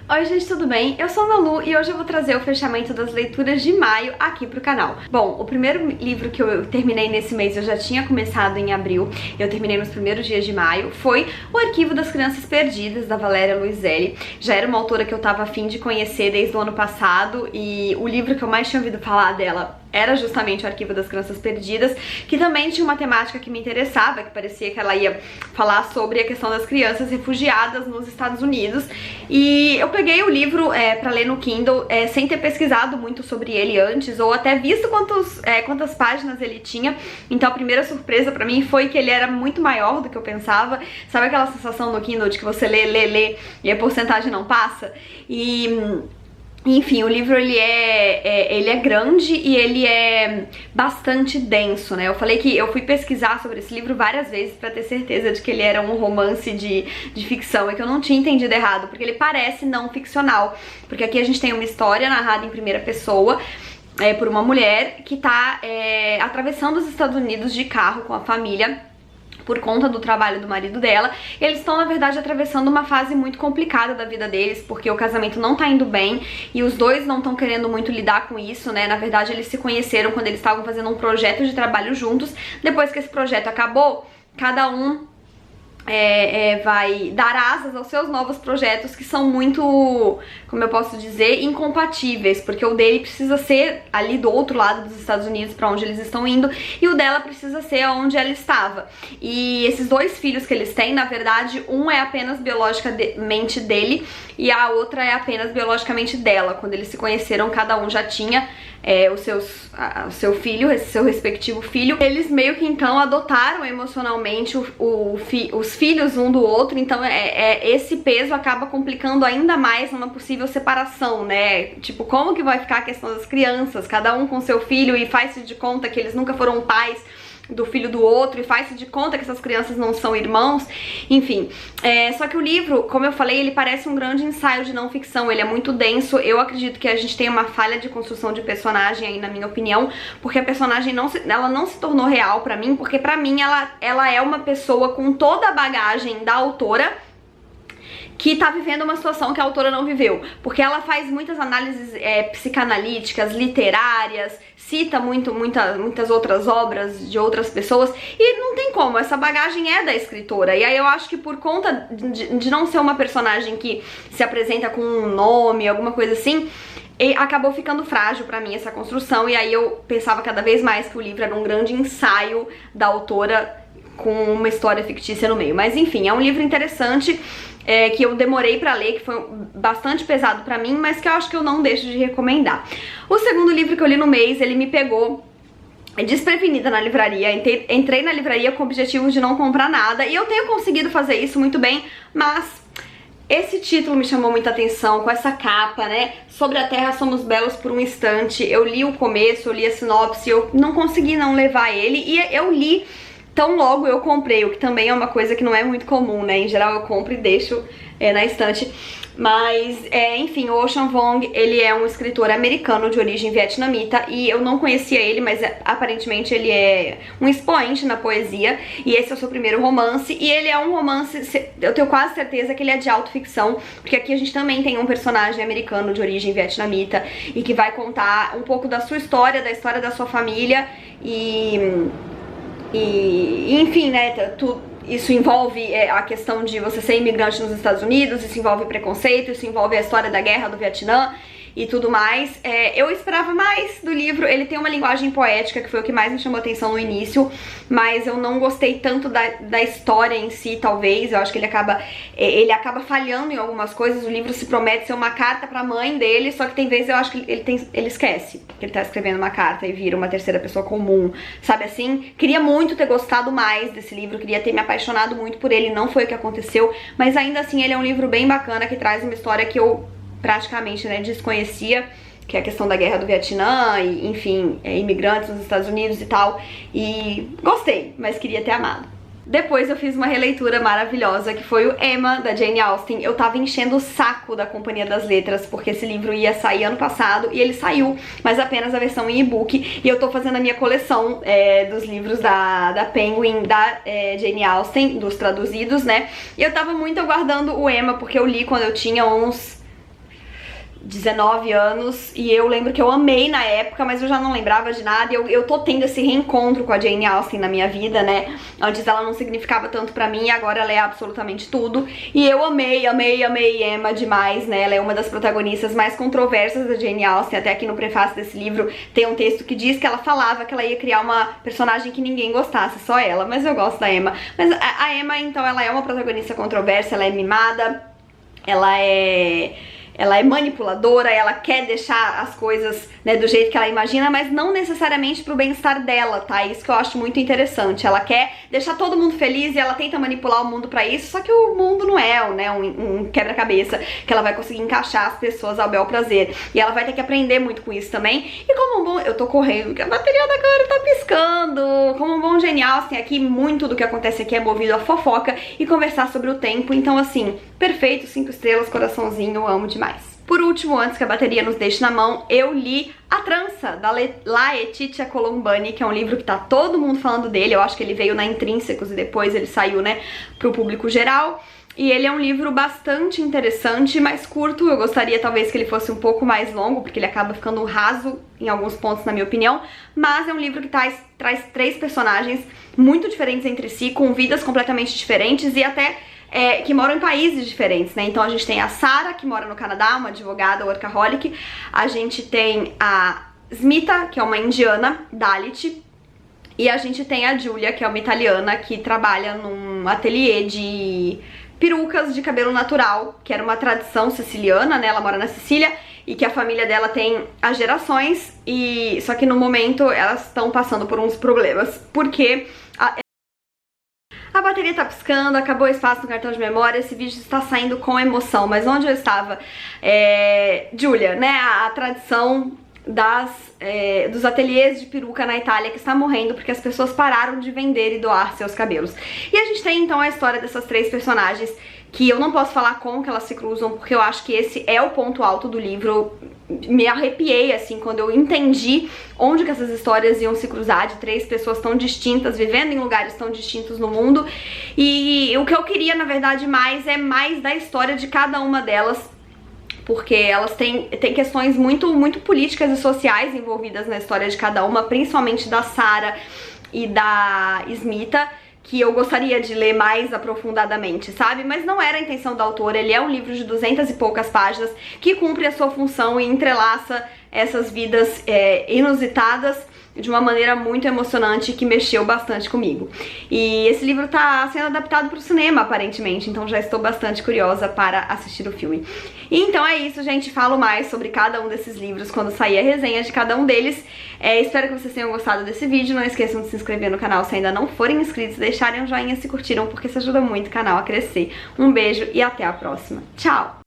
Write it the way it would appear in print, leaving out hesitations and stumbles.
Oi gente, tudo bem? Eu sou a Malu e hoje eu vou trazer o fechamento das leituras de maio aqui pro canal. Bom, o primeiro livro que eu terminei nesse mês, eu já tinha começado em abril, eu terminei nos primeiros dias de maio, foi O Arquivo das Crianças Perdidas, da Valéria Luiselli. Já era uma autora que eu tava a fim de conhecer desde o ano passado e o livro que eu mais tinha ouvido falar dela era justamente O Arquivo das Crianças Perdidas, que também tinha uma temática que me interessava, que parecia que ela ia falar sobre a questão das crianças refugiadas nos Estados Unidos. E eu peguei o livro pra ler no Kindle sem ter pesquisado muito sobre ele antes, ou até visto quantas páginas ele tinha. Então a primeira surpresa pra mim foi que ele era muito maior do que eu pensava. Sabe aquela sensação no Kindle de que você lê e a porcentagem não passa? Enfim, o livro ele é grande e ele é bastante denso, né? Eu falei que eu fui pesquisar sobre esse livro várias vezes pra ter certeza de que ele era um romance de ficção e que eu não tinha entendido errado, porque ele parece não ficcional. Porque aqui a gente tem uma história narrada em primeira pessoa por uma mulher que tá atravessando os Estados Unidos de carro com a família por conta do trabalho do marido dela. E eles estão, na verdade, atravessando uma fase muito complicada da vida deles, porque o casamento não tá indo bem e os dois não estão querendo muito lidar com isso, né? Na verdade, eles se conheceram quando eles estavam fazendo um projeto de trabalho juntos. Depois que esse projeto acabou, cada um vai dar asas aos seus novos projetos, que são muito, como eu posso dizer, incompatíveis, porque o dele precisa ser ali do outro lado dos Estados Unidos, pra onde eles estão indo, e o dela precisa ser onde ela estava. E esses dois filhos que eles têm, na verdade, um é apenas biologicamente dele e a outra é apenas biologicamente dela. Quando eles se conheceram, cada um já tinha o seu filho, esse seu respectivo filho. Eles meio que então adotaram emocionalmente os filhos um do outro, então esse peso acaba complicando ainda mais uma possível separação, né? Tipo, como que vai ficar a questão das crianças, cada um com seu filho e faz-se de conta que eles nunca foram pais do filho do outro e faz-se de conta que essas crianças não são irmãos, enfim. Só que o livro, como eu falei, ele parece um grande ensaio de não ficção, ele é muito denso. Eu acredito que a gente tem uma falha de construção de personagem aí, na minha opinião, porque a personagem não se tornou real pra mim, porque pra mim ela é uma pessoa com toda a bagagem da autora, que tá vivendo uma situação que a autora não viveu, porque ela faz muitas análises psicanalíticas, literárias, cita muitas outras obras de outras pessoas, e não tem como, essa bagagem é da escritora. E aí eu acho que por conta de não ser uma personagem que se apresenta com um nome, alguma coisa assim, acabou ficando frágil pra mim essa construção, e aí eu pensava cada vez mais que o livro era um grande ensaio da autora com uma história fictícia no meio. Mas enfim, é um livro interessante, que eu demorei pra ler, que foi bastante pesado pra mim, mas que eu acho que eu não deixo de recomendar. O segundo livro que eu li no mês, ele me pegou desprevenida na livraria. Entrei na livraria com o objetivo de não comprar nada, e eu tenho conseguido fazer isso muito bem, mas esse título me chamou muita atenção, com essa capa, né? Sobre a Terra Somos Belos por um Instante. Eu li o começo, eu li a sinopse, eu não consegui não levar ele, e eu li tão logo eu comprei, o que também é uma coisa que não é muito comum, né? Em geral eu compro e deixo na estante. Mas, enfim, o Ocean Vuong, ele é um escritor americano de origem vietnamita, e eu não conhecia ele, mas aparentemente ele é um expoente na poesia, e esse é o seu primeiro romance, e ele é um romance, eu tenho quase certeza que ele é de autoficção, porque aqui a gente também tem um personagem americano de origem vietnamita, e que vai contar um pouco da sua história, da história da sua família, enfim, né, isso envolve a questão de você ser imigrante nos Estados Unidos, isso envolve preconceito, isso envolve a história da guerra do Vietnã e tudo mais. Eu esperava mais do livro. Ele tem uma linguagem poética, que foi o que mais me chamou a atenção no início, mas eu não gostei tanto da história em si, talvez. Eu acho que ele acaba falhando em algumas coisas. O livro se promete ser uma carta pra mãe dele, só que tem vezes eu acho que ele esquece que ele tá escrevendo uma carta e vira uma terceira pessoa comum, sabe assim? Queria muito ter gostado mais desse livro, queria ter me apaixonado muito por ele, não foi o que aconteceu, mas ainda assim ele é um livro bem bacana, que traz uma história que eu praticamente, né, desconhecia, que é a questão da guerra do Vietnã e, enfim, imigrantes nos Estados Unidos e tal, e gostei, mas queria ter amado. Depois eu fiz uma releitura maravilhosa, que foi o Emma, da Jane Austen. Eu tava enchendo o saco da Companhia das Letras, porque esse livro ia sair ano passado, e ele saiu, mas apenas a versão em e-book, e eu tô fazendo a minha coleção dos livros da Penguin, da Jane Austen, dos traduzidos, né, e eu tava muito aguardando o Emma, porque eu li quando eu tinha uns 19 anos, e eu lembro que eu amei na época, mas eu já não lembrava de nada, e eu tô tendo esse reencontro com a Jane Austen na minha vida, né? Antes ela não significava tanto pra mim, agora ela é absolutamente tudo, e eu amei Emma demais, né? Ela é uma das protagonistas mais controversas da Jane Austen, até aqui no prefácio desse livro tem um texto que diz que ela falava que ela ia criar uma personagem que ninguém gostasse, só ela, mas eu gosto da Emma. Mas a Emma, então, ela é uma protagonista controversa, ela é mimada, ela é manipuladora, ela quer deixar as coisas, né, do jeito que ela imagina, mas não necessariamente pro bem-estar dela, tá? Isso que eu acho muito interessante. Ela quer deixar todo mundo feliz e ela tenta manipular o mundo pra isso, só que o mundo não é, né, um quebra-cabeça que ela vai conseguir encaixar as pessoas ao bel prazer. E ela vai ter que aprender muito com isso também. E como um bom... Eu tô correndo porque a bateria da câmera tá piscando. Como um bom Jane Austen, aqui muito do que acontece aqui é movido a fofoca e conversar sobre o tempo. Então, assim, perfeito, 5 estrelas, coraçãozinho, eu amo demais. Por último, antes que a bateria nos deixe na mão, eu li A Trança, da Laetitia Colombani, que é um livro que tá todo mundo falando dele. Eu acho que ele veio na Intrínsecos e depois ele saiu, né, pro público geral. E ele é um livro bastante interessante, mais curto. Eu gostaria talvez que ele fosse um pouco mais longo, porque ele acaba ficando raso em alguns pontos, na minha opinião. Mas é um livro que traz 3 personagens muito diferentes entre si, com vidas completamente diferentes e até... que moram em países diferentes, né? Então a gente tem a Sarah, que mora no Canadá, uma advogada workaholic. A gente tem a Smita, que é uma indiana, Dalit. E a gente tem a Julia, que é uma italiana, que trabalha num ateliê de perucas de cabelo natural, que era uma tradição siciliana, né? Ela mora na Sicília e que a família dela tem há gerações. E só que no momento elas estão passando por uns problemas, porque... A bateria tá piscando, acabou o espaço no cartão de memória, esse vídeo está saindo com emoção, mas onde eu estava? Julia, né, a tradição dos ateliês de peruca na Itália que está morrendo porque as pessoas pararam de vender e doar seus cabelos. E a gente tem então a história dessas 3 personagens que eu não posso falar como que elas se cruzam, porque eu acho que esse é o ponto alto do livro. Me arrepiei, assim, quando eu entendi onde que essas histórias iam se cruzar, de 3 pessoas tão distintas, vivendo em lugares tão distintos no mundo. E o que eu queria, na verdade, mais da história de cada uma delas, porque elas têm questões muito políticas e sociais envolvidas na história de cada uma, principalmente da Sarah e da Smita, que eu gostaria de ler mais aprofundadamente, sabe? Mas não era a intenção da autora. Ele é um livro de 200 e poucas páginas que cumpre a sua função e entrelaça essas vidas inusitadas de uma maneira muito emocionante que mexeu bastante comigo. E esse livro tá sendo adaptado para o cinema, aparentemente, então já estou bastante curiosa para assistir o filme. E então é isso, gente. Falo mais sobre cada um desses livros quando sair a resenha de cada um deles. Espero que vocês tenham gostado desse vídeo. Não esqueçam de se inscrever no canal se ainda não forem inscritos, deixarem um joinha se curtiram, porque isso ajuda muito o canal a crescer. Um beijo e até a próxima. Tchau!